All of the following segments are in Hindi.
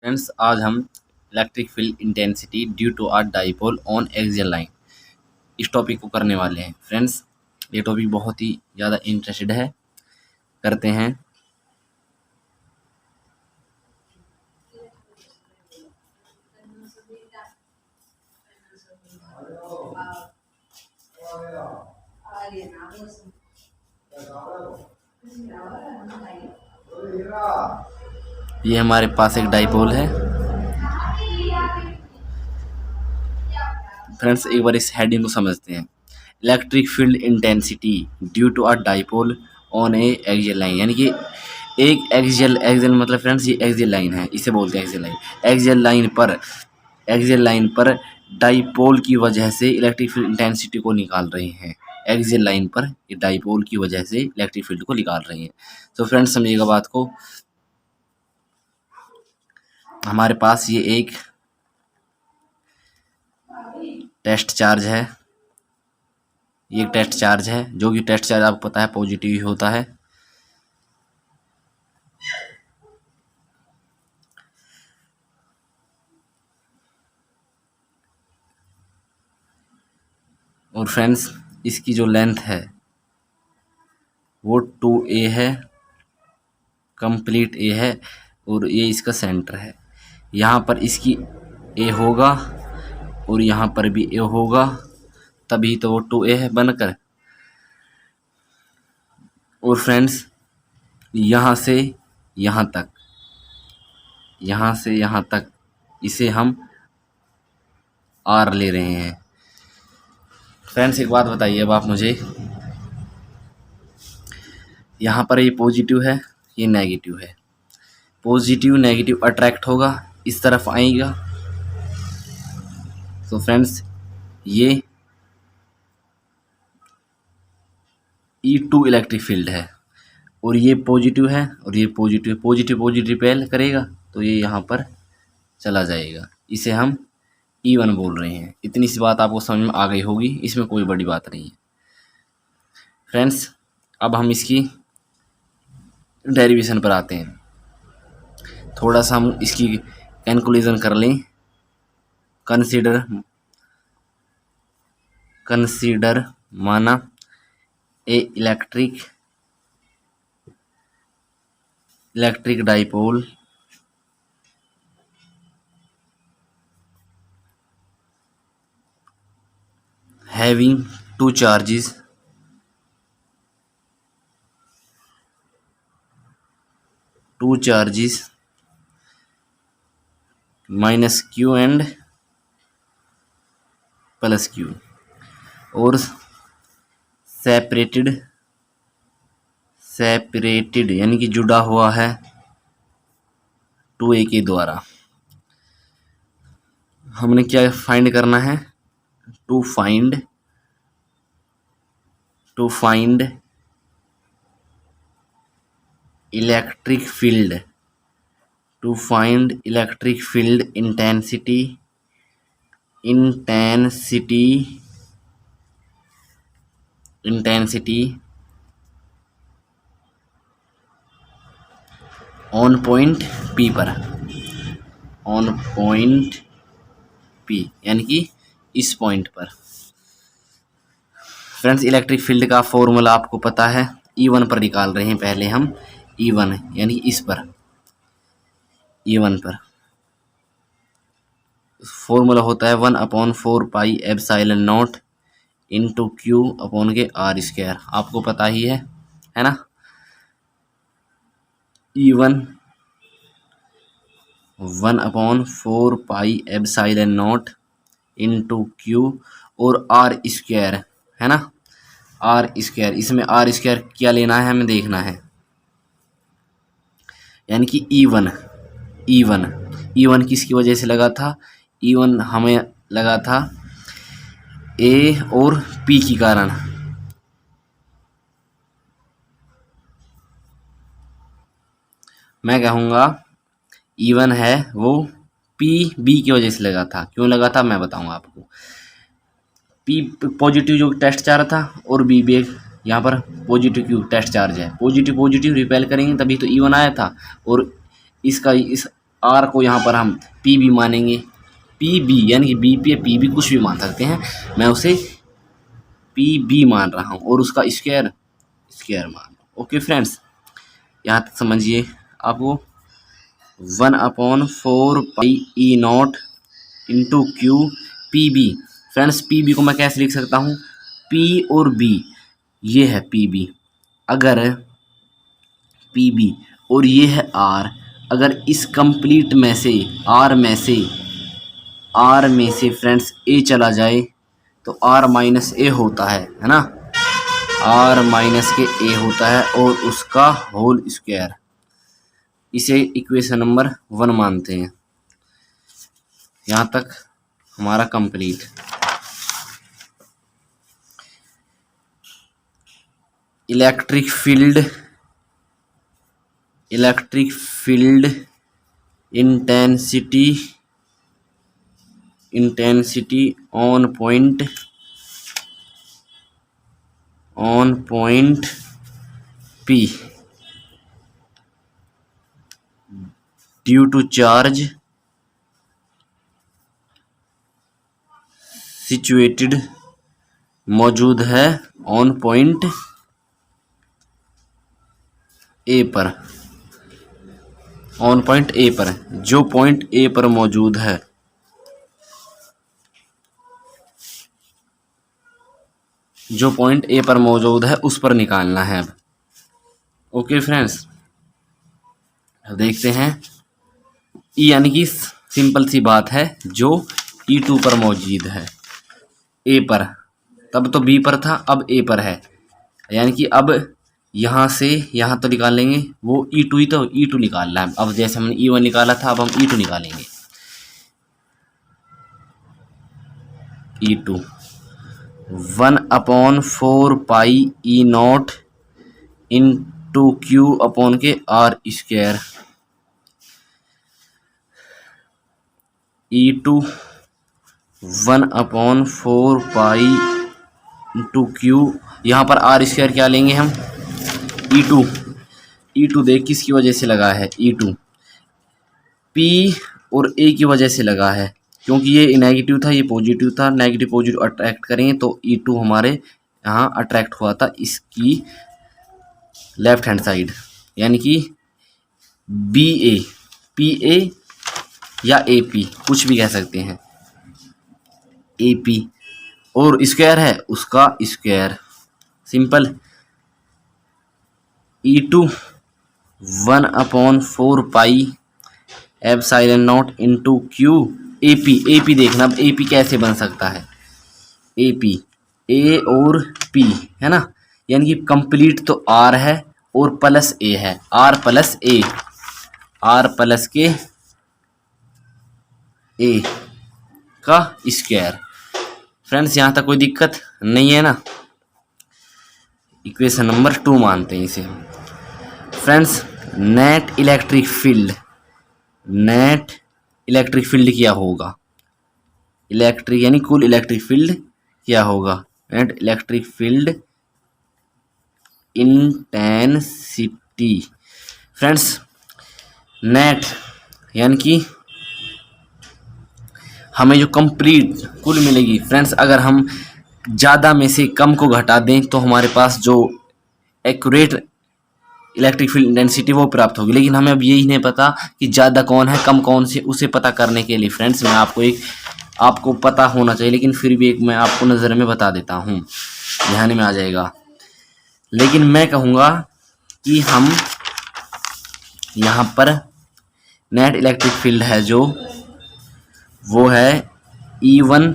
फ्रेंड्स, आज हम electric field intensity due to a dipole on axial line इस टॉपिक को करने वाले हैं। फ्रेंड्स, ये टॉपिक बहुत ही ज़्यादा इंटरेस्टेड है। करते हैं। ये हमारे पास एक डाइपोल है। फ्रेंड्स, एक बार इस हेडिंग को समझते हैं। Electric field intensity due to a dipole on a axial line, यानी कि एक एक्सियल मतलब फ्रेंड्स ये एक्सियल लाइन है, इसे बोलते हैं एक्सियल लाइन। एक्सियल लाइन पर डाइपोल की वजह से इलेक्ट्रिक फील्ड इंटेंसिटी को निकाल रहे हैं। एक्सियल लाइन पर ये डाइपोल की वजह से इलेक्ट्रिक फील्ड को निकाल रहे हैं। तो फ्रेंड्स, समझिएगा बात को। हमारे पास ये एक टेस्ट चार्ज है। ये एक टेस्ट चार्ज है, जो कि टेस्ट चार्ज आपको पता है पॉजिटिव ही होता है। और फ्रेंड्स, इसकी जो लेंथ है वो 2a है, कंप्लीट a है, और ये इसका सेंटर है। यहाँ पर इसकी a होगा और यहाँ पर भी a होगा, तभी तो वो 2a है बनकर। और फ्रेंड्स, यहाँ से यहाँ तक, यहाँ से यहाँ तक इसे हम r ले रहे हैं। फ्रेंड्स, एक बात बताइए अब आप मुझे, यहाँ पर ये पॉजिटिव है, ये नेगेटिव है। पॉजिटिव नेगेटिव अट्रैक्ट होगा, इस तरफ आएगा। तो फ्रेंड्स, ये E2 इलेक्ट्रिक फील्ड है, और ये पॉजिटिव है और ये पॉजिटिव पॉजिटिव रिपेल करेगा, तो ये यहाँ पर चला जाएगा। इसे हम E1 बोल रहे हैं। इतनी सी बात आपको समझ में आ गई होगी, इसमें कोई बड़ी बात नहीं है। फ्रेंड्स, अब हम इसकी डेरिवेशन पर आते हैं। थोड़ा सा हम इसकी कैलकुलेशन कर लें। कंसीडर माना ए electric dipole having two charges minus q and plus q, और सेपरेटेड यानी कि जुड़ा हुआ है 2a के द्वारा। हमने क्या फाइंड करना है? To find electric field intensity on point P यानी कि इस पॉइंट पर। फ्रेंड्स, इलेक्ट्रिक फील्ड का फॉर्मूला आपको पता है। E1 पर निकाल रहे हैं पहले हम। E1 यानी कि इस पर, E1 पर फॉर्मूला होता है 1/4 pi epsilon not into Q upon के R²। आपको पता ही है ना। E1 1/4 pi epsilon not into Q और R² है ना। R², इसमें R² क्या लेना है हमें देखना है, यानी कि E1 किसकी वजह से लगा था? E1 हमें लगा था A और P के कारण। मैं कहूँगा E1 है वो PB की वजह से लगा था। क्यों लगा था मैं बताऊँगा आपको। P पॉजिटिव जो टेस्ट चार्ज था, और B भी यहाँ पर पॉजिटिव Q टेस्ट चार्ज है। पॉजिटिव रिपेल करेंगे तभी तो E1 आया था, और इसका आर को यहाँ पर हम पी बी मानेंगे, पी बी यानी कि बी पी या पी बी कुछ भी मान सकते हैं, मैं उसे पी बी मान रहा हूँ और उसका स्क्वायर स्क्वायर मान रहा हूँ। ओके फ्रेंड्स, यहाँ तक समझिए आपको 1/4 पाई ई naught into q p b. Friends p b को मैं कैसे लिख सकता हूँ, पी और बी, ये है पी बी, अगर पी बी और ये है आर, अगर इस कंप्लीट में से आर में से फ्रेंड्स ए चला जाए तो आर माइनस ए होता है ना, आर माइनस के ए होता है और उसका होल स्क्वायर, इसे इक्वेशन नंबर 1 मानते हैं। यहाँ तक हमारा complete. Electric field intensity on point P due to charge situated मौजूद है ऑन पॉइंट ए पर, ऑन पॉइंट ए पर, जो पॉइंट ए पर मौजूद है, जो पॉइंट ए पर मौजूद है उस पर निकालना है अब। ओके फ्रेंड्स, अब देखते हैं ई यानी कि सिंपल सी बात है, जो E2 पर मौजूद है ए पर, तब तो बी पर था अब ए पर है, यानी कि अब यहाँ से यहाँ तो निकाल लेंगे, वो E2 ही तो E2 निकालना है। अब जैसे हमने E1 निकाला था अब हम E2 निकालेंगे। E2 1/4 पाई ई naught into q upon k r square. E2 1/4 pi into q, यहाँ पर आर स्क्वायर क्या लेंगे हम, E2 देख किसकी वजह से लगा है, E2 P और A की वजह से लगा है, क्योंकि ये नेगेटिव था ये पॉजिटिव था, नेगेटिव पॉजिटिव अट्रैक्ट करेंगे तो E2 हमारे यहाँ अट्रैक्ट हुआ था इसकी लेफ्ट हैंड साइड, यानी कि BA PA या AP कुछ भी कह सकते हैं, AP और स्क्वायर है उसका square, simple. E2 1/4 pi epsilon not into Q AP देखना, अब AP कैसे बन सकता है, AP A और P है ना, यानी कि कंप्लीट तो R है और प्लस A है, R प्लस के A का स्क्वायर। फ्रेंड्स यहाँ तक कोई दिक्कत नहीं है ना, इक्वेशन नंबर 2 मानते हैं इसे। फ्रेंड्स नेट इलेक्ट्रिक फील्ड क्या होगा, इलेक्ट्रिक यानी कुल इलेक्ट्रिक फील्ड क्या होगा, net electric field intensity. Friends net यानी कि हमें जो कंप्लीट कुल मिलेगी, फ्रेंड्स अगर हम ज़्यादा में से कम को घटा दें तो हमारे पास जो एक्यूरेट इलेक्ट्रिक फील्ड इंटेंसिटी वो प्राप्त होगी, लेकिन हमें अब यही नहीं पता कि ज़्यादा कौन है कम कौन से, उसे पता करने के लिए फ्रेंड्स मैं आपको पता होना चाहिए, लेकिन फिर भी एक मैं आपको नज़र में बता देता हूँ, ध्यान में आ जाएगा। लेकिन मैं कहूँगा कि हम यहाँ पर नेट इलेक्ट्रिक फील्ड है जो वो है E1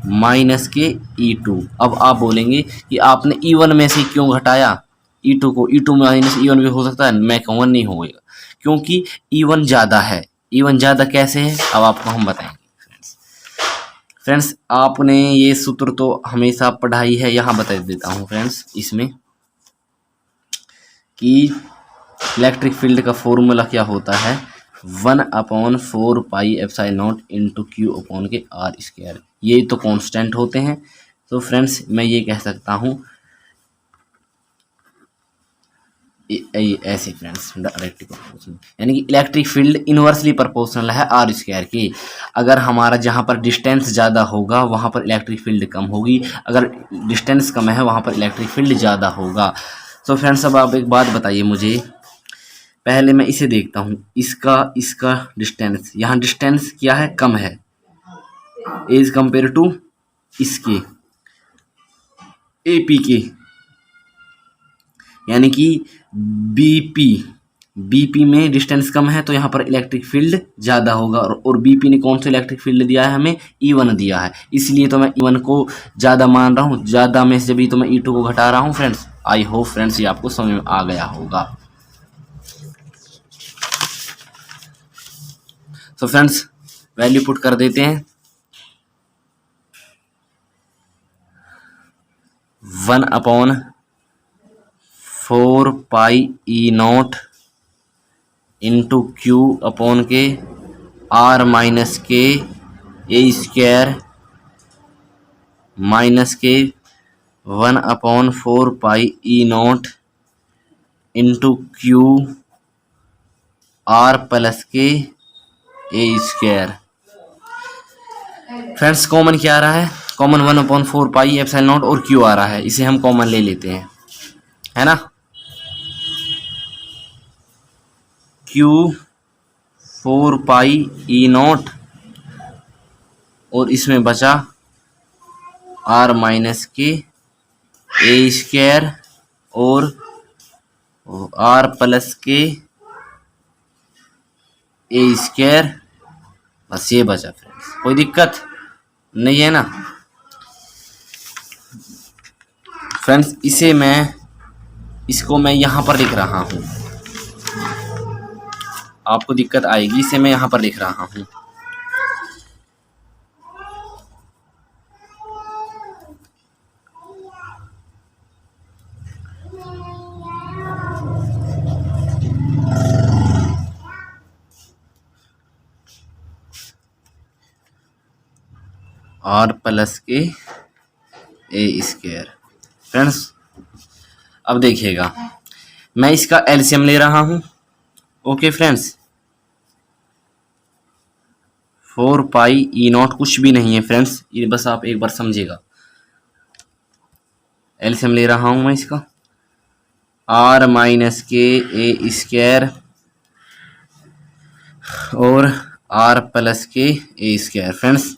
माइनस के E2। अब आप बोलेंगे कि आपने E1 में से क्यों घटाया E2 को, E2 माइनस E1 भी हो सकता है, मैं कहूँगा नहीं होगा, क्योंकि E1 ज़्यादा है। E1 ज़्यादा कैसे है अब आपको हम बताएंगे। फ्रेंड्स आपने ये सूत्र तो हमेशा पढ़ाई है, यहाँ बता देता हूँ फ्रेंड्स इसमें कि इलेक्ट्रिक फील्ड का फॉर्मूला क्या होता है, 1/4 pi epsilon not into q upon k r square, ये तो कांस्टेंट होते हैं। तो फ्रेंड्स मैं ये कह सकता हूँ ऐसे फ्रेंड्स डायरेक्टली प्रोपोर्शनल, यानी कि इलेक्ट्रिक फील्ड इनवर्सली प्रोपोर्शनल है आर स्क्वायर के। अगर हमारा जहाँ पर डिस्टेंस ज़्यादा होगा वहाँ पर इलेक्ट्रिक फील्ड कम होगी, अगर डिस्टेंस कम है वहाँ पर इलेक्ट्रिक फील्ड ज़्यादा होगा। तो फ्रेंड्स अब आप एक बात बताइए मुझे, पहले मैं इसे देखता हूँ, इसका डिस्टेंस, यहाँ डिस्टेंस क्या है, कम है एज कंपेयर टू इसके AP के, यानी कि बीपी में डिस्टेंस कम है तो यहाँ पर इलेक्ट्रिक फील्ड ज़्यादा होगा। और बीपी ने कौन सा इलेक्ट्रिक फील्ड दिया है हमें, E1 दिया है, इसलिए तो मैं E1 को ज़्यादा मान रहा हूँ, ज़्यादा में से भी तो मैं E2 को घटा रहा हूँ फ्रेंड्स। आई होप फ्रेंड्स ये आपको समझ में आ गया होगा। तो फ्रेंड्स वैल्यू पुट कर देते हैं, 1/4 पाई E0 इंटू Q अपॉन के R माइनस के A स्क्वायर माइनस के 1/4 पाई E0 into Q R plus के A स्क्वायर। फ्रेंड्स कॉमन क्या आ रहा है, कॉमन 1/4 पाई एप्सिलॉन नॉट और Q आ रहा है, इसे हम कॉमन ले लेते हैं, है ना। Q 4 पाई E0 और इसमें बचा R माइनस के A स्क्वायर और R प्लस के A स्क्वायर, बस ये बचा फ्रेंड्स, कोई दिक्कत नहीं है ना फ्रेंड्स। इसको मैं यहाँ पर लिख रहा हूँ, आपको दिक्कत आएगी, इसे मैं यहाँ पर लिख रहा हूँ, R प्लस के A स्क्वायर। फ्रेंड्स अब देखिएगा, मैं इसका एलसीएम ले रहा हूँ, ओके फ्रेंड्स। 4 पाई E0 कुछ भी नहीं है फ्रेंड्स, ये बस आप एक बार समझिएगा, एलसीएम ले रहा हूँ मैं इसका, R माइनस के A स्क्वायर और R प्लस के A स्क्वायर। फ्रेंड्स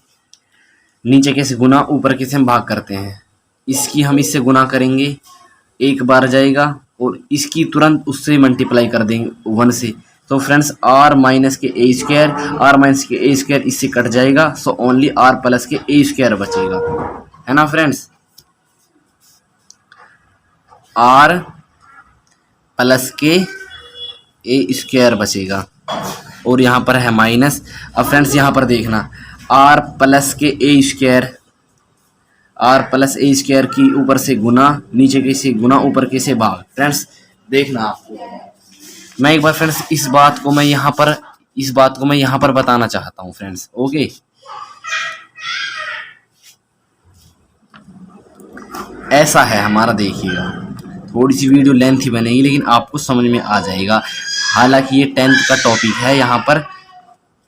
नीचे कैसे गुना, ऊपर कैसे हम भाग करते हैं, इसकी हम इससे गुना करेंगे, एक बार जाएगा और इसकी तुरंत उससे मल्टीप्लाई कर देंगे 1 से, तो फ्रेंड्स R माइनस के A स्क्वायर, R माइनस के A स्क्वायर इससे कट जाएगा, सो ओनली R प्लस के A स्क्वायर बचेगा, है ना फ्रेंड्स। R प्लस के A स्क्वायर बचेगा और यहाँ पर है माइनस। अब फ्रेंड्स यहाँ पर देखना, R प्लस के A square, R plus A square की ऊपर से गुना, नीचे कैसे गुना, ऊपर कैसे भाग। फ्रेंड्स देखना आपको, मैं एक बार फ्रेंड्स इस बात को मैं यहाँ पर बताना चाहता हूँ फ्रेंड्स, ओके। ऐसा है हमारा, देखिएगा थोड़ी सी वीडियो लेंथ ही बनेगी लेकिन आपको समझ में आ जाएगा, हालांकि ये 10th का टॉपिक है यहाँ पर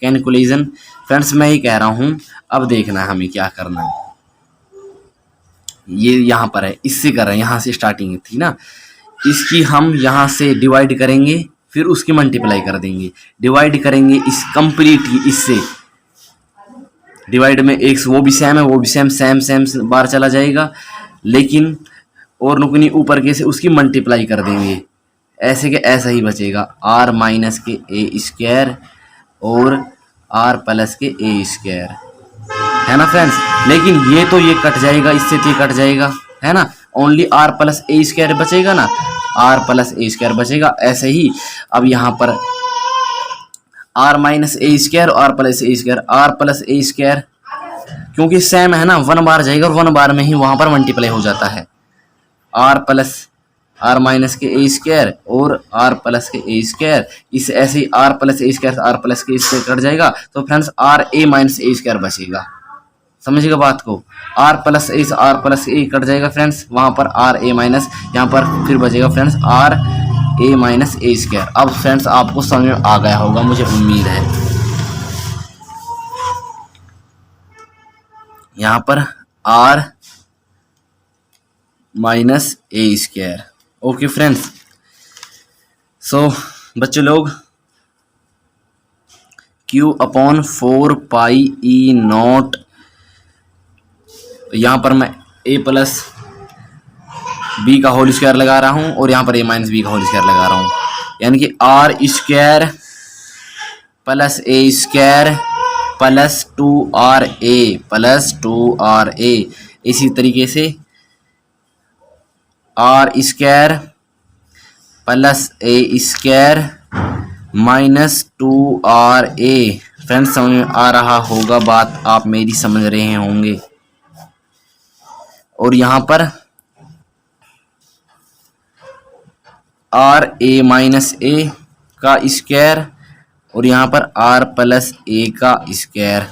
कैलकुलेशन। फ्रेंड्स मैं ये कह रहा हूँ, अब देखना है हमें क्या करना है, ये यहाँ पर है, इससे कर रहे हैं, यहाँ से स्टार्टिंग थी ना, इसकी हम यहाँ से डिवाइड करेंगे, फिर उसकी मल्टीप्लाई कर देंगे, डिवाइड करेंगे इस कंप्लीटली, इससे डिवाइड में एक वो भी सेम है, वो भी सेम बार चला जाएगा, लेकिन और नुकनी ऊपर के से उसकी मल्टीप्लाई कर देंगे, ऐसे के ऐसा ही बचेगा, R माइनस के A स्क्वायर और R प्लस के A स्क्वायर, है ना फ्रेंड्स। लेकिन ये तो ये कट जाएगा, इससे तो ये कट जाएगा, है ना, only R plus A square बचेगा ना, R प्लस A स्क्वायर बचेगा। ऐसे ही अब यहाँ पर R माइनस A स्क्वायर और R plus A square, R plus A square क्योंकि सेम है ना, 1 बार जाएगा और 1 बार में ही वहाँ पर मल्टीप्लाई हो जाता है, R प्लस R माइनस के A स्क्वायर और R प्लस के A स्क्वायर, इस ऐसे ही R plus A square R plus के A स्क्वायर कट जाएगा, तो friends R A minus A square बचेगा, समझिएगा बात को, R प्लस A कट जाएगा फ्रेंड्स, वहाँ पर R A माइनस, यहाँ पर फिर बचेगा friends R A minus A square. अब फ्रेंड्स आपको समझ में आ गया होगा, मुझे उम्मीद है। यहाँ पर R minus A square. Okay friends, so बच्चों लोग, Q अपॉन 4 पाई ई नॉट, यहाँ पर मैं a प्लस बी का होल स्क्वायर लगा रहा हूँ और यहाँ पर a माइनस बी का होल स्क्वायर लगा रहा हूँ, यानी कि R square plus A square plus 2RA plus 2RA। इसी तरीके से R square plus A square minus 2RA। Friends समझ में आ रहा होगा बात, आप मेरी समझ रहे होंगे। और यहाँ पर आर ए माइनस ए का स्क्वायर और यहाँ पर आर प्लस ए का square.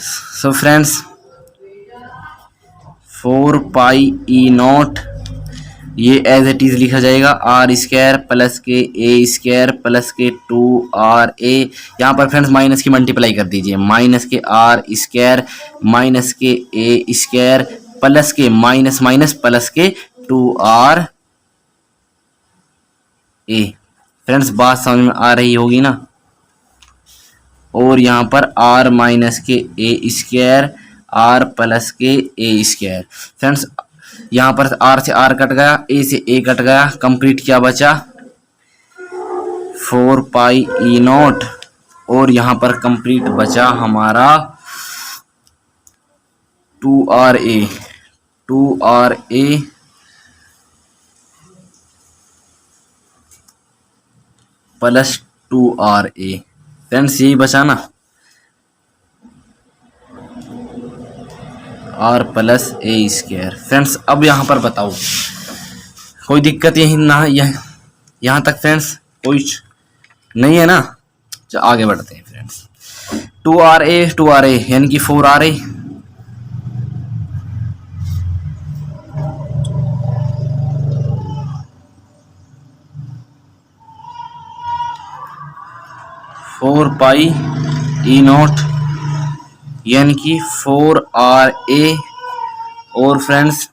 So friends 4 pi E not, ये एज इट इज लिखा जाएगा आर स्क्वायर प्लस के ए स्क्वायर प्लस के 2RA। यहाँ पर फ्रेंड्स माइनस की मल्टीप्लाई कर दीजिए, माइनस के आर स्क्वायर माइनस के ए स्क्वायर प्लस के माइनस माइनस प्लस के 2RA। फ्रेंड्स बात समझ में आ रही होगी ना। और यहाँ पर आर माइनस के ए स्क्वायर आर प्लस के ए स्क्वायर। फ्रेंड्स यहाँ पर आर से आर कट गया, ए से ए कट गया, कंप्लीट क्या बचा 4 पाई ई नॉट, और यहाँ पर कंप्लीट बचा हमारा 2RA प्लस 2RA। फ्रेंड्स यही बचा ना, R plus A square. Friends अब यहाँ पर बताओ, कोई दिक्कत यही ना, यहाँ तक फ्रेंड्स कोई नहीं है ना। चलो आगे बढ़ते हैं फ्रेंड्स। 2RA यानी कि 4RA, four pi E not यानी कि 4RA। और फ्रेंड्स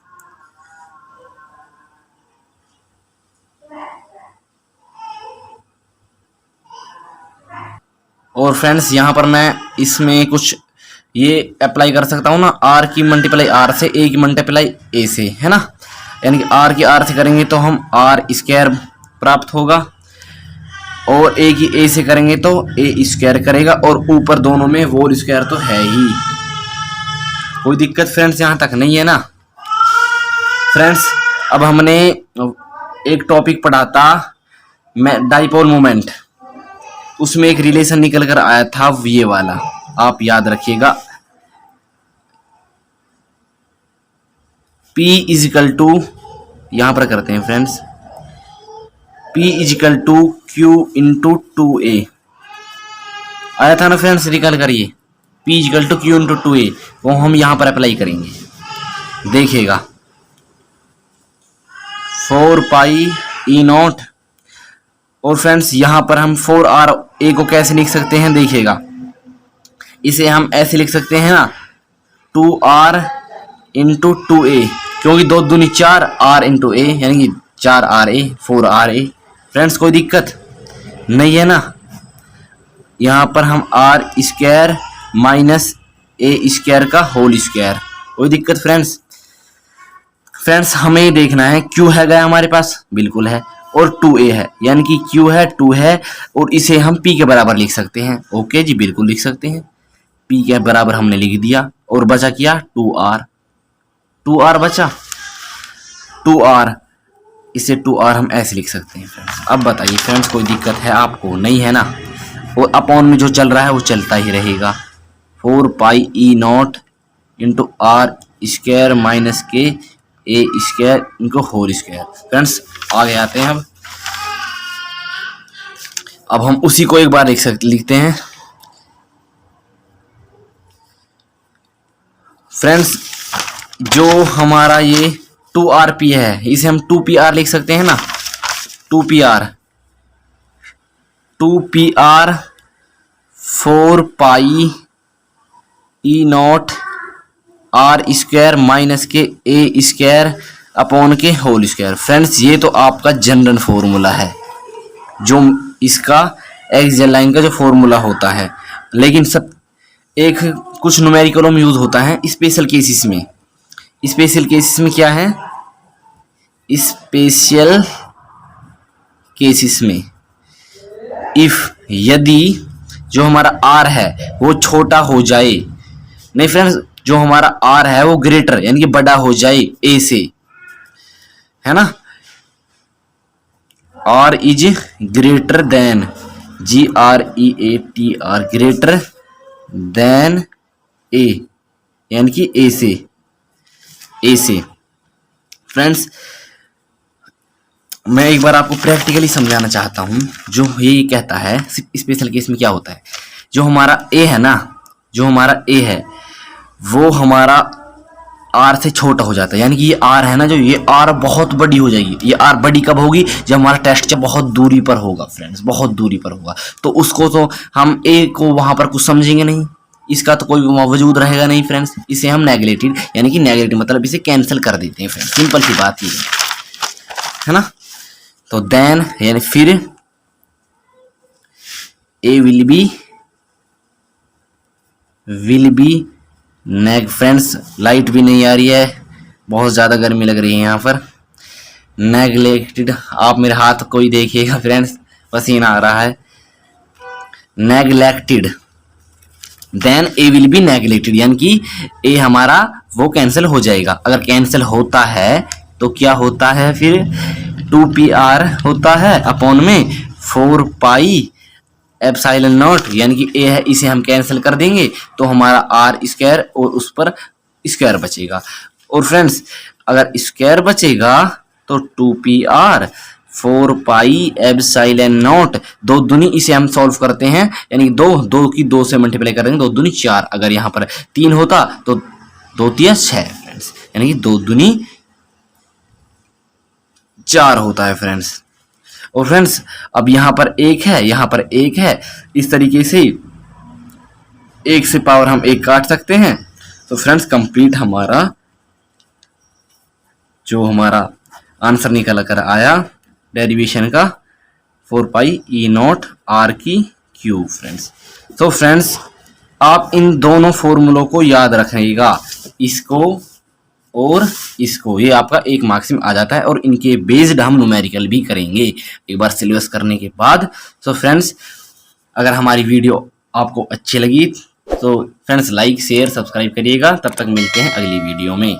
यहाँ पर मैं इसमें कुछ ये अप्लाई कर सकता हूँ ना, आर की मल्टीप्लाई आर से, ए की मल्टीप्लाई ए से, है ना। यानी कि आर की आर से करेंगे तो हम आर स्क्वायर प्राप्त होगा, और ए की ए से करेंगे तो ए स्क्वायर करेगा, और ऊपर दोनों में होल स्क्वायर तो है ही। कोई दिक्कत फ्रेंड्स यहाँ तक नहीं है ना। फ्रेंड्स अब हमने एक टॉपिक पढ़ा था डाइपोल मोमेंट, उसमें एक रिलेशन निकल कर आया था ये वाला, आप याद रखिएगा। P इजिकल टू, यहां पर करते हैं friends, P is equal to Q into 2A आया था ना फ्रेंड्स, निकल करिए। P is equal to Q into 2A, वो हम यहां पर अप्लाई करेंगे, देखिएगा। 4 पाई ई नॉट, और फ्रेंड्स यहां पर हम 4RA को कैसे लिख सकते हैं, देखिएगा। इसे हम ऐसे लिख सकते हैं ना, 2R इंटू 2A, क्योंकि 2 दूनी 4, R इंटू A यानी कि 4RA 4RA। फ्रेंड्स कोई दिक्कत नहीं है ना। यहाँ पर हम R square minus A square का होल स्क्वायर, कोई दिक्कत फ्रेंड्स। फ्रेंड्स हमें देखना है Q है गया हमारे पास, बिल्कुल है, और 2A है, यानी कि Q है 2 है, और इसे हम P के बराबर लिख सकते हैं। ओके जी, बिल्कुल लिख सकते हैं। P के बराबर हमने लिख दिया, और बचा क्या 2R बचा 2R, इसे 2R हम ऐसे लिख सकते हैं फ्रेंड्स। अब बताइए फ्रेंड्स कोई दिक्कत है आपको, नहीं है ना। और अपॉन में जो चल रहा है वो चलता ही रहेगा। 4 पाई ई naught into R square minus के ए स्क्वायर इनको होल स्क्वायर। फ्रेंड्स आगे आते हैं। अब हम उसी को एक बार लिखते हैं फ्रेंड्स। जो हमारा ये 2RP है, इसे हम 2PR लिख सकते हैं ना, 2pr 4 पाई ई नॉट आर स्क्वायर माइनस के ए स्क्वायर अपॉन के होल स्क्वायर। फ्रेंड्स ये तो आपका जनरल फॉर्मूला है, जो इसका एक्सियल लाइन का जो फॉर्मूला होता है, लेकिन सब एक कुछ न्यूमेरिकलों में यूज होता है स्पेशल केसेस में। स्पेशल केसेस में क्या है, स्पेशल केसेस में इफ यदि जो हमारा आर है वो छोटा हो जाए, नहीं फ्रेंड्स, जो हमारा आर है वो ग्रेटर यानी कि बड़ा हो जाए ए से, है ना, R is greater than GREATR greater than A यानी कि ए से। फ्रेंड्स मैं एक बार आपको प्रैक्टिकली समझाना चाहता हूं। जो ये कहता है स्पेशल केस में क्या होता है, जो हमारा ए है ना, जो हमारा ए है वो हमारा आर से छोटा हो जाता है, यानी कि ये आर है ना, जो ये आर बहुत बड़ी हो जाएगी। ये आर बड़ी कब होगी, जब हमारा टेस्ट बहुत दूरी पर होगा फ्रेंड्स, बहुत दूरी पर होगा। तो उसको तो हम ए को वहां पर कुछ समझेंगे नहीं, इसका तो कोई वजूद रहेगा नहीं फ्रेंड्स। इसे हम नेगलेटेड यानी कि नेगेटिव मतलब इसे कैंसिल कर देते हैं फ्रेंड्स, सिंपल सी बात ये है ना। तो देन यानी फिर A will be neg. Friends light भी नहीं आ रही है, बहुत ज़्यादा गर्मी लग रही है यहाँ पर। नेगलेक्टेड, आप मेरे हाथ को ही देखिएगा फ्रेंड्स, पसीना आ रहा है। Neglected then A will be neglected, यानी कि ए हमारा वो कैंसिल हो जाएगा। अगर कैंसिल होता है तो क्या होता है, फिर 2pr होता है अपॉन में 4 पाई एप्सिलॉन नॉट, यानी कि ए है इसे हम कैंसिल कर देंगे तो हमारा आर स्क्वायर और उस पर स्क्वायर बचेगा। और फ्रेंड्स अगर स्क्वायर बचेगा तो 2pr 4 पाई एप्सिलॉन नॉट, 2 दूनी इसे हम सॉल्व करते हैं, यानी कि 2 की 2 से मल्टीप्लाई करेंगे, 2 दूनी 4। अगर यहाँ पर 3 होता तो 2 तिया 6 फ्रेंड्स, यानी कि 2 दूनी 4 होता है फ्रेंड्स। और फ्रेंड्स अब यहाँ पर 1 है, यहाँ पर 1 है, इस तरीके से 1 से पावर हम 1 काट सकते हैं। तो फ्रेंड्स कंप्लीट हमारा जो हमारा आंसर निकल कर आया डेरिवेशन का 4 पाई ई नॉट आर की क्यूब फ्रेंड्स। तो फ्रेंड्स आप इन दोनों फॉर्मूलों को याद रखिएगा, इसको और इसको, ये आपका 1 मार्क्स में आ जाता है। और इनके बेस्ड हम न्यूमेरिकल भी करेंगे एक बार सिलेबस करने के बाद। तो फ्रेंड्स अगर हमारी वीडियो आपको अच्छी लगी तो फ्रेंड्स लाइक शेयर सब्सक्राइब करिएगा। तब तक मिलते हैं अगली वीडियो में।